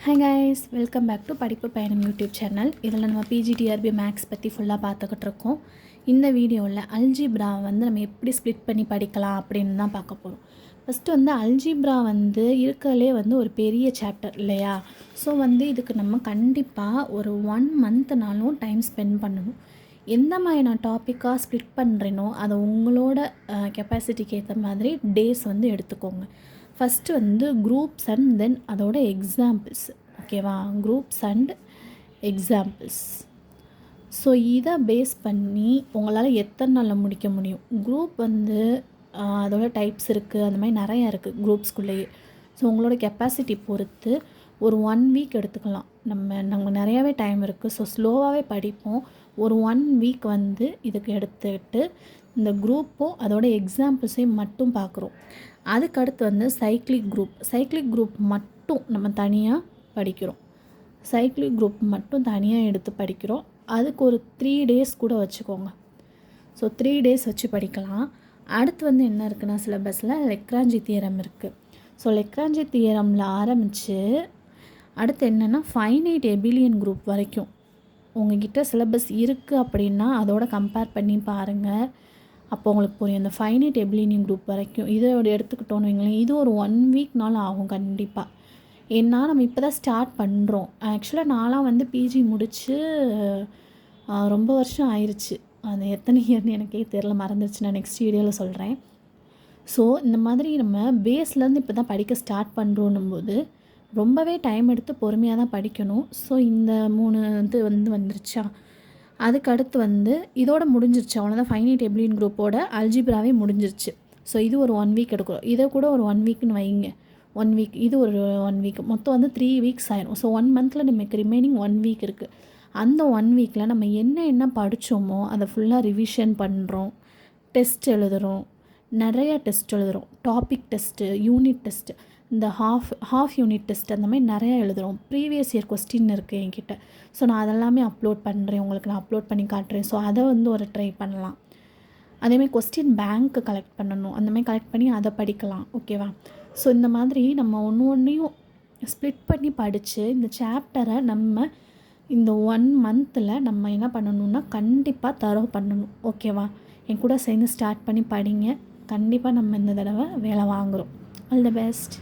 Hi guys, welcome back to Padippu Payanam YouTube channel. இதில் நம்ம PGTRB maths பற்றி ஃபுல்லாக பார்த்துக்கிட்டு இருக்கோம். இந்த வீடியோவில் அல்ஜிப்ரா நம்ம எப்படி ஸ்ப்ளிட் பண்ணி படிக்கலாம் அப்படின்னு தான் பார்க்க போகிறோம். ஃபஸ்ட்டு அல்ஜிப்ரா இருக்கிறதுலே ஒரு பெரிய சாப்டர் இல்லையா? ஸோ இதுக்கு நம்ம கண்டிப்பாக ஒரு 1 மந்த்னாலும் டைம் ஸ்பெண்ட் பண்ணணும். எந்த மாதிரி நான் டாப்பிக்காக ஸ்ப்ளிட் பண்ணுறேனோ அதை உங்களோட கெப்பாசிட்டிக்கு ஏற்ற மாதிரி டேஸ் எடுத்துக்கோங்க. ஃபஸ்ட்டு குரூப்ஸ் அண்ட் தென் அதோட எக்ஸாம்பிள்ஸ். ஓகேவா? Groups and examples. ஸோ இதை பேஸ் பண்ணி உங்களால் எத்தனை நாளில் முடிக்க முடியும்? குரூப் அதோட டைப்ஸ் இருக்குது, அந்த மாதிரி நிறையா இருக்குது குரூப்ஸ்குள்ளேயே. ஸோ உங்களோட கெப்பாசிட்டி பொறுத்து ஒரு 1 வீக் எடுத்துக்கலாம். நம்ம நிறையாவே டைம் இருக்குது. ஸோ ஸ்லோவாகவே படிப்போம். ஒரு 1 வீக் இதுக்கு எடுத்துக்கிட்டு இந்த குரூப்பும் அதோட எக்ஸாம்பிள்ஸையும் மட்டும் பார்க்குறோம். அதுக்கடுத்து சைக்கிளிக் குரூப் மட்டும் நம்ம தனியாக படிக்கிறோம். சைக்கிளிக் குரூப் மட்டும் தனியாக எடுத்து படிக்கிறோம். அதுக்கு ஒரு 3 டேஸ் கூட வச்சுக்கோங்க. ஸோ 3 டேஸ் வச்சு படிக்கலாம். அடுத்து என்ன இருக்குன்னா, சிலபஸில் லெக்ராஞ்சி தியரம் இருக்குது. ஸோ லெக்ராஞ்சி தியரமில் ஆரம்பித்து அடுத்து என்னென்னா ஃபைனைட் எபிலியன் குரூப் வரைக்கும் உங்கள்கிட்ட சிலபஸ் இருக்குது அப்படின்னா அதோட கம்பேர் பண்ணி பாருங்கள். அப்போ உங்களுக்கு புரியும். இந்த ஃபைனைட் எபிலியன் குரூப் வரைக்கும் இதோட எடுத்துக்கிட்டோன்னு வைங்களேன், இது ஒரு 1 வீக்னாலும் ஆகும் கண்டிப்பாக. ஏன்னா நம்ம இப்போ தான் ஸ்டார்ட் பண்ணுறோம். ஆக்சுவலாக நான்லாம் பிஜி முடித்து ரொம்ப வருஷம் ஆயிடுச்சு. அது எத்தனை இயர்னு எனக்கே தெரில, மறந்துடுச்சு. நான் நெக்ஸ்ட் வீடியோவில் சொல்கிறேன். ஸோ இந்த மாதிரி நம்ம பேஸ்லேருந்து இப்போ தான் படிக்க ஸ்டார்ட் பண்ணுறோன்னும் போது ரொம்பவே டைம் எடுத்து பொறுமையாக தான் படிக்கணும். ஸோ இந்த 3 வந்துருச்சா, அதுக்கடுத்து இதோட முடிஞ்சிருச்சு. அவ்வளோதான். ஃபைனைட் எபிலியன் குரூப்போட அல்ஜிப்ராவே முடிஞ்சிருச்சு. ஸோ இது ஒரு 1 வீக் எடுக்கிறோம். இதை கூட ஒரு 1 வீக்னு வைங்க. 1 வீக், இது ஒரு 1 வீக், மொத்தம் 3 வீக்ஸ் ஆயிரும். ஸோ 1 மந்தில் நமக்கு ரிமைனிங் 1 வீக் இருக்குது. அந்த 1 வீக்கில் நம்ம என்ன படித்தோமோ அதை ஃபுல்லாக ரிவிஷன் பண்ணுறோம். டெஸ்ட் எழுதுகிறோம், நிறையா டெஸ்ட் எழுதுகிறோம். டாபிக் டெஸ்ட்டு, யூனிட் டெஸ்ட்டு, இந்த ஹாஃப் யூனிட் டெஸ்ட், அந்த மாதிரி நிறையா எழுதுகிறோம். ப்ரீவியஸ் இயர் கொஸ்டின் இருக்குது என்கிட்ட. ஸோ நான் அதெல்லாமே அப்லோட் பண்ணுறேன், உங்களுக்கு நான் அப்லோட் பண்ணி காட்டுறேன். ஸோ அதை ஒரு ட்ரை பண்ணலாம். அதேமாதிரி கொஸ்டின் பேங்க்கு கலெக்ட் பண்ணணும். அந்தமாதிரி கலெக்ட் பண்ணி அதை படிக்கலாம். ஓகேவா? ஸோ இந்த மாதிரி நம்ம ஒன்றையும் ஸ்ப்ளிட் பண்ணி படித்து இந்த சாப்டரை நம்ம இந்த 1 மந்தில் நம்ம என்ன பண்ணணுன்னா கண்டிப்பாக தரவு பண்ணணும். ஓகேவா? என் கூட சேர்ந்து ஸ்டார்ட் பண்ணி படிங்க. கண்டிப்பாக நம்ம இந்த தடவை வேலை வாங்குகிறோம். All the best.